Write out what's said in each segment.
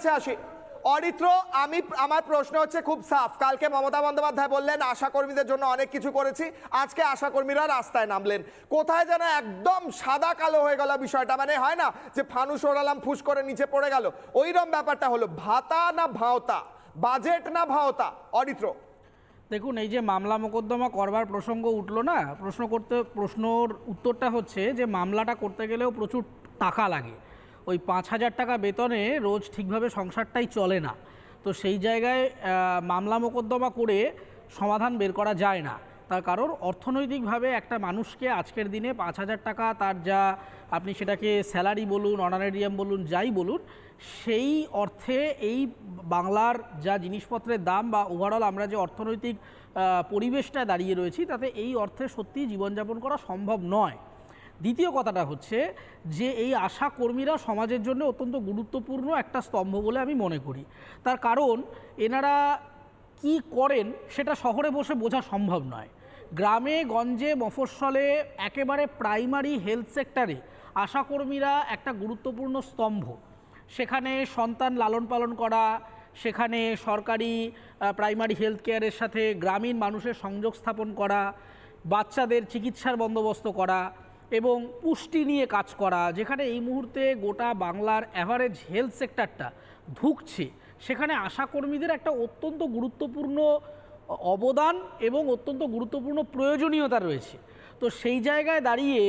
কাছে আসি। অরিত্র, আমার প্রশ্ন হচ্ছে খুব সাফ। কালকে মমতা বন্দ্যোপাধ্যায় বললেন আশা কর্মীদের জন্য অনেক কিছু করেছি, আজকে আশা কর্মীরা রাস্তায় নামলেন। কোথায় যেন একদম সাদা কালো হয়ে গেল বিষয়টা, মানে হয় না যে ফানুস ওড়ালাম ফুস করে নিচে পড়ে গেল, ওইরকম ব্যাপারটা হলো। ভাতা না ভাওতা, বাজেট না ভাওতা? অরিত্র, দেখুন, এই যে মামলা মোকদ্দমা করবার প্রসঙ্গ উঠলো না, প্রশ্নর উত্তরটা হচ্ছে যে মামলাটা করতে গেলেও প্রচুর টাকা লাগে। ওই 5,000 টাকা বেতনে রোজ ঠিকভাবে সংসারটাই চলে না। তো সেই জায়গায় মামলা মোকদ্দমা করে সমাধান বের করা যায় না। তার কারণ অর্থনৈতিকভাবে একটা মানুষকে আজকের দিনে 5,000 টাকা, তার যা আপনি সেটাকে স্যালারি বলুন, অনারেরিয়াম বলুন, যাই বলুন, সেই অর্থে এই বাংলার যা জিনিসপত্রের দাম বা ওভারঅল আমরা যে অর্থনৈতিক পরিবেশটা দাঁড়িয়ে রয়েছি, তাতে এই অর্থে সত্যিই জীবনযাপন করা সম্ভব নয়। দ্বিতীয় কথাটা হচ্ছে যে এই আশা কর্মীরা সমাজের জন্য অত্যন্ত গুরুত্বপূর্ণ একটা স্তম্ভ বলে আমি মনে করি। তার কারণ এনারা কি করেন সেটা শহরে বসে বোঝা সম্ভব নয়। গ্রামে গঞ্জে মফস্বলে একেবারে প্রাইমারি হেলথ সেক্টরে আশাকর্মীরা একটা গুরুত্বপূর্ণ স্তম্ভ। সেখানে সন্তান লালন পালন করা, সেখানে সরকারি প্রাইমারি হেলথ কেয়ারের সাথে গ্রামীণ মানুষের সংযোগ স্থাপন করা, বাচ্চাদের চিকিৎসার বন্দোবস্ত করা এবং পুষ্টি নিয়ে কাজ করা, যেখানে এই মুহূর্তে গোটা বাংলার অ্যাভারেজ হেলথ সেক্টরটা ধুঁকছে, সেখানে আশাকর্মীদের একটা অত্যন্ত গুরুত্বপূর্ণ অবদান এবং অত্যন্ত গুরুত্বপূর্ণ প্রয়োজনীয়তা রয়েছে। তো সেই জায়গায় দাঁড়িয়ে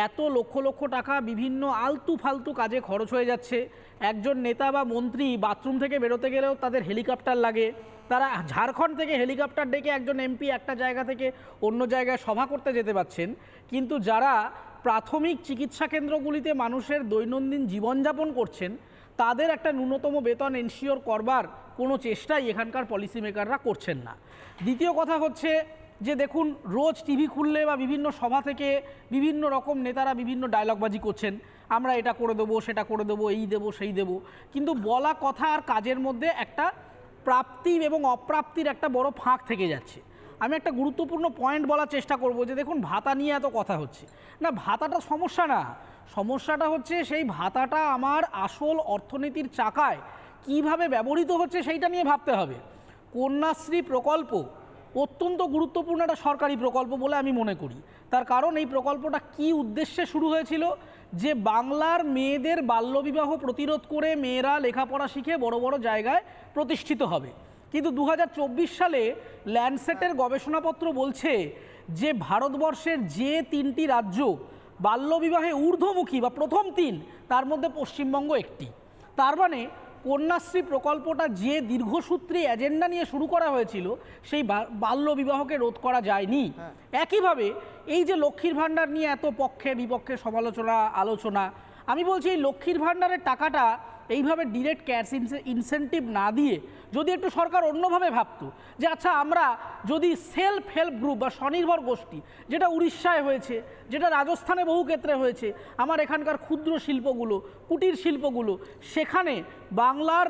এত লক্ষ লক্ষ টাকা বিভিন্ন আলতু ফালতু কাজে খরচ হয়ে যাচ্ছে। একজন নেতা বা মন্ত্রী বাথরুম থেকে বেরোতে গেলেও তাদের হেলিকপ্টার লাগে। তারা ঝাড়খণ্ড থেকে হেলিকপ্টার ডেকে একজন এমপি একটা জায়গা থেকে অন্য জায়গায় সভা করতে যেতে পারছেন, কিন্তু যারা প্রাথমিক চিকিৎসা কেন্দ্রগুলিতে মানুষের দৈনন্দিন জীবনযাপন করছেন, তাদের একটা ন্যূনতম বেতন এনশিওর করবার কোনো চেষ্টাই এখানকার পলিসি মেকাররা করছেন না। দ্বিতীয় কথা হচ্ছে যে দেখুন, রোজ টিভি খুললে বা বিভিন্ন সভা থেকে বিভিন্ন রকম নেতারা বিভিন্ন ডায়লগবাজি করছেন, আমরা এটা করে দেবো, সেটা করে দেবো, এই দেবো, সেই দেবো, কিন্তু বলা কথা আর কাজের মধ্যে একটা প্রাপ্তি এবং অপ্রাপ্তির একটা বড় ফাঁক থেকে যাচ্ছে। আমি একটা গুরুত্বপূর্ণ পয়েন্ট বলার চেষ্টা করব যে দেখুন, ভাতা নিয়ে এত কথা হচ্ছে না, ভাতাটা সমস্যা না। সমস্যাটা হচ্ছে সেই ভাতাটা আমার আসল অর্থনীতির চাকায় কিভাবে ব্যবহৃত হচ্ছে সেইটা নিয়ে ভাবতে হবে। কন্যাশ্রী প্রকল্প অত্যন্ত গুরুত্বপূর্ণ একটা সরকারি প্রকল্প বলে আমি মনে করি। তার কারণ এই প্রকল্পটা কি উদ্দেশ্যে শুরু হয়েছিল, যে বাংলার মেয়েদের বাল্যবিবাহ প্রতিরোধ করে মেয়েরা লেখাপড়া শিখে বড় বড় জায়গায় প্রতিষ্ঠিত হবে। কিন্তু 2024 সালে ল্যান্ডসেটের গবেষণাপত্র বলছে যে ভারতবর্ষের যে 3টি রাজ্য বাল্যবিবাহে ঊর্ধ্বমুখী বা প্রথম 3, তার মধ্যে পশ্চিমবঙ্গ একটি। তার মানে কন্যাশ্রী প্রকল্পটা যে দীর্ঘসূত্রী এজেন্ডা নিয়ে শুরু করা হয়েছিল, সেই বাল্যবিবাহকে রোধ করা যায়নি। একইভাবে এই যে লক্ষ্মীর ভাণ্ডার নিয়ে এত পক্ষে বিপক্ষে সমালোচনা আলোচনা, আমি বলছি এই লক্ষ্মীর ভাণ্ডারের টাকাটা এইভাবে ডিরেক্ট ক্যাশ ইনসেন্টিভ না দিয়ে যদি একটু সরকার অন্যভাবে ভাবতো, যে আচ্ছা আমরা যদি সেলফ হেল্প গ্রুপ বা স্বনির্ভর গোষ্ঠী, যেটা উড়িষ্যায় হয়েছে, যেটা রাজস্থানে বহু ক্ষেত্রে হয়েছে, আমার এখানকার ক্ষুদ্র শিল্পগুলো, কুটির শিল্পগুলো, সেখানে বাংলার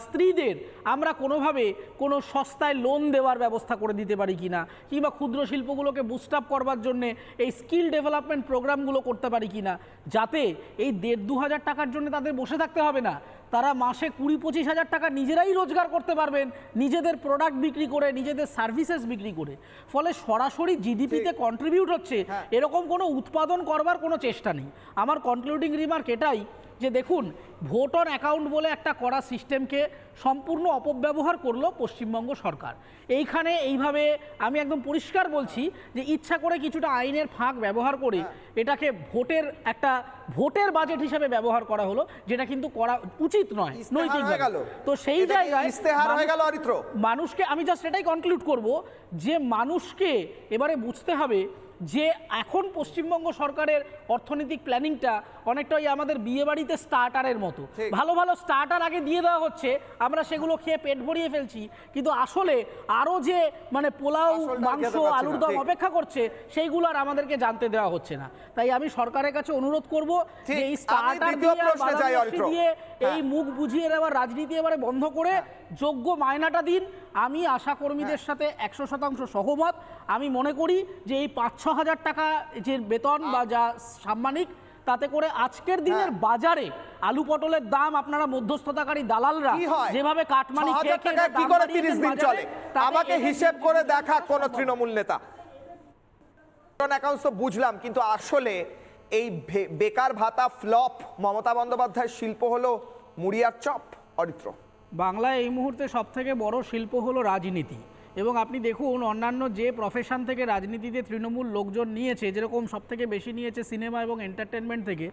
স্ত্রীদের আমরা কোনোভাবে কোনো সস্তায় লোন দেওয়ার ব্যবস্থা করে দিতে পারি কিনা, কিংবা ক্ষুদ্র শিল্পগুলোকে বুস্ট আপ করবার জন্যে এই স্কিল ডেভেলপমেন্ট প্রোগ্রামগুলো করতে পারি কিনা, যাতে এই 1.5-2 হাজার টাকার জন্য তাদের বসে থাকতে হবে না, তারা মাসে 20-25 হাজার টাকা নিজেরাই রোজগার করতে পারবেন, নিজেদের প্রোডাক্ট বিক্রি করে, নিজেদের সার্ভিসেস বিক্রি করে। ফলে সরাসরি জিডিপিতে কন্ট্রিবিউট হচ্ছে এরকম কোনো উৎপাদন করবার কোনো চেষ্টা নেই। আমার কনক্লুডিং রিমার্ক এটাই যে দেখুন, ভোট অন অ্যাকাউন্ট বলে একটা করা সিস্টেমকে সম্পূর্ণ অপব্যবহার করলো পশ্চিমবঙ্গ সরকার। এইখানে এইভাবে আমি একদম পরিষ্কার বলছি যে ইচ্ছা করে কিছুটা আইনের ফাঁক ব্যবহার করে এটাকে ভোটের বাজেট হিসেবে ব্যবহার করা হলো, যেটা কিন্তু করা উচিত নয় নৈতিকভাবে। তো সেই জায়গায় মানুষকে আমি জাস্ট এটাই কনক্লুড করব যে মানুষকে এবারে বুঝতে হবে যে এখন পশ্চিমবঙ্গ সরকারের অর্থনৈতিক প্ল্যানিংটা অনেকটা ওই আমাদের বিয়েবাড়িতে স্টার্টারের মতো, ভালো ভালো স্টার্টার আগে দিয়ে দেওয়া হচ্ছে, আমরা সেগুলো খেয়ে পেট ভরিয়ে ফেলছি, কিন্তু আসলে আরও যে মানে পোলাও, মাংস, আলুর দম অপেক্ষা করছে, সেইগুলো আর আমাদেরকে জানতে দেওয়া হচ্ছে না। তাই আমি সরকারের কাছে অনুরোধ করব যে এই স্টার্টার দিয়ে এই মুখ বুঝিয়ে দেওয়ার রাজনীতি এবারে বন্ধ করে যোগ্য মায়নাটা দিন। আমি আশা কর্মীদের সাথে 100% সহমত। আমি মনে করি যে এই 5-6 হাজার টাকা যে বেতন বা যা সাম্মানিক, তাতে করে আজকের দিনের বাজারে আলু পটলের দাম আপনারা মধ্যস্থতাকারী দালালরা কি হয়? যেভাবে কাটমানি 6,000 খেয়ে খেয়ে টাকায় কি দাম করে বাড়িয়েছেন 30 দিন বাজারে, চলে? তাতে আমাকে এদের হিসেব বিরুদ্ধে করে কিন্তু দেখা কোন ব্যবস্থা তৃণমূল নেতা অ্যাকাউন্টস তো বুঝলাম, কিন্তু আসলে এই বেকার ভাতা ফ্লপ মমতা বন্দ্যোপাধ্যায়ের শিল্প হলো মুড়ি আর চপ। অরিত্র, বাংলায় এই মুহূর্তে সবথেকে বড় শিল্প হলো রাজনীতি। এবং আপনি দেখুন অন্যান্য যে প্রফেশন থেকে রাজনীতিতে তৃণমূল লোকজন নিয়েছে, যেরকম সবথেকে বেশি নিয়েছে সিনেমা এবং এন্টারটেনমেন্ট থেকে,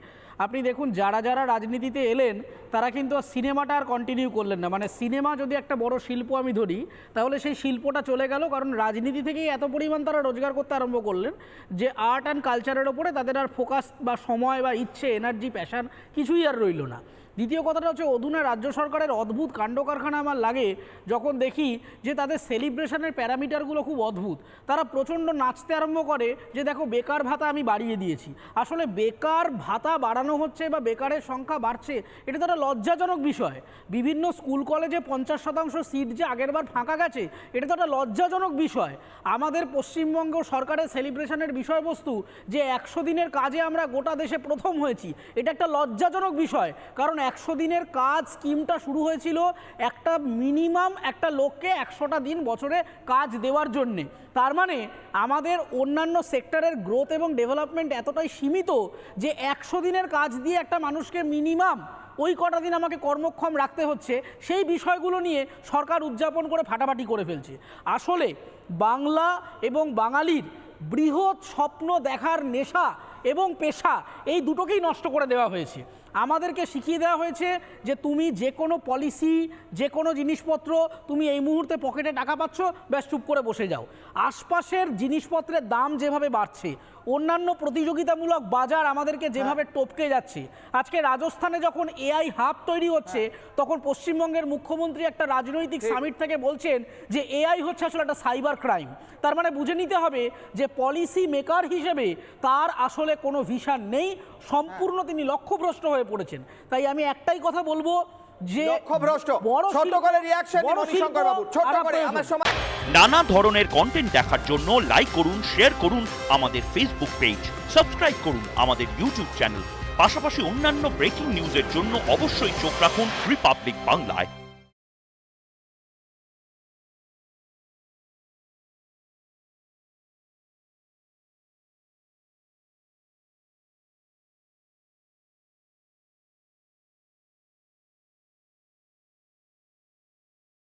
আপনি দেখুন যারা যারা রাজনীতিতে এলেন তারা কিন্তু আর সিনেমাটা আর কন্টিনিউ করলেন না। মানে সিনেমা যদি একটা বড় শিল্প আমি ধরি, তাহলে সেই শিল্পটা চলে গেল, কারণ রাজনীতি থেকেই এত পরিমাণ তারা রোজগার করতে আরম্ভ করলেন যে আর্ট অ্যান্ড কালচারের ওপরে তাদের আর ফোকাস বা সময় বা ইচ্ছে, এনার্জি, প্যাশন কিছুই আর রইল না। দ্বিতীয় কথাটা হচ্ছে অধুনা রাজ্য সরকারের অদ্ভুত কাণ্ডকারখানা আমার লাগে যখন দেখি যে তাদের সেলিব্রেশনের প্যারামিটারগুলো খুব অদ্ভুত। তারা প্রচণ্ড নাচতে আরম্ভ করে যে দেখো বেকার ভাতা আমি বাড়িয়ে দিয়েছি। আসলে বেকার ভাতা বাড়ানো হচ্ছে বা বেকারের সংখ্যা বাড়ছে, এটা তো একটা লজ্জাজনক বিষয়। বিভিন্ন স্কুল কলেজে 50% সিট যে আগেরবার ফাঁকা গেছে, এটা তো একটা লজ্জাজনক বিষয়। আমাদের পশ্চিমবঙ্গ সরকারের সেলিব্রেশনের বিষয়বস্তু যে 100 দিনের কাজে আমরা গোটা দেশে প্রথম হয়েছি, এটা একটা লজ্জাজনক বিষয়। কারণ 100 দিনের কাজ স্কিমটা শুরু হয়েছিল একটা মিনিমাম একটা লোককে 100টা দিন বছরে কাজ দেওয়ার জন্যে। তার মানে আমাদের অন্যান্য সেক্টরের গ্রোথ এবং ডেভেলপমেন্ট এতটাই সীমিত যে 100 দিনের কাজ দিয়ে একটা মানুষকে মিনিমাম ওই কটা দিন আমাকে কর্মক্ষম রাখতে হচ্ছে, সেই বিষয়গুলো নিয়ে সরকার উদযাপন করে ফাটাফাটি করে ফেলছে। আসলে বাংলা এবং বাঙালির বৃহৎ স্বপ্ন দেখার নেশা এবং পেশা, এই দুটোকেই নষ্ট করে দেওয়া হয়েছে। আমাদেরকে শিখিয়ে দেওয়া হয়েছে যে তুমি যে কোনো পলিসি, যে কোনো জিনিসপত্র, তুমি এই মুহূর্তে পকেটে টাকা পাচ্ছ, ব্যাস চুপ করে বসে যাও। আশপাশের জিনিসপত্রের দাম যেভাবে বাড়ছে, অন্যান্য প্রতিযোগিতামূলক বাজার আমাদেরকে যেভাবে টপকে যাচ্ছে, আজকে রাজস্থানে যখন এআই হাব তৈরি হচ্ছে, তখন পশ্চিমবঙ্গের মুখ্যমন্ত্রী একটা রাজনৈতিক সামিট থেকে বলছেন যে এআই হচ্ছে আসলে একটা সাইবার ক্রাইম। তার মানে বুঝে নিতে হবে যে পলিসি মেকার হিসেবে তার আসলে কোনো ভিশন নেই, সম্পূর্ণ তিনি লক্ষ্যভ্রষ্ট হয়ে পড়েছেন। তাই আমি একটাই কথা বলবো যে লক্ষ্যভ্রষ্ট। ছোট করে রিঅ্যাকশন মণিশঙ্কর বাবু, ছোট করে আমার সময়। নানা ধরনের কন্টেন্ট দেখার জন্য লাইক করুন, শেয়ার করুন আমাদের ফেসবুক পেজ, সাবস্ক্রাইব করুন আমাদের ইউটিউব চ্যানেল। পাশাপাশি অন্যান্য ব্রেকিং নিউজের জন্য অবশ্যই চোখ রাখুন রিপাবলিক বাংলায়।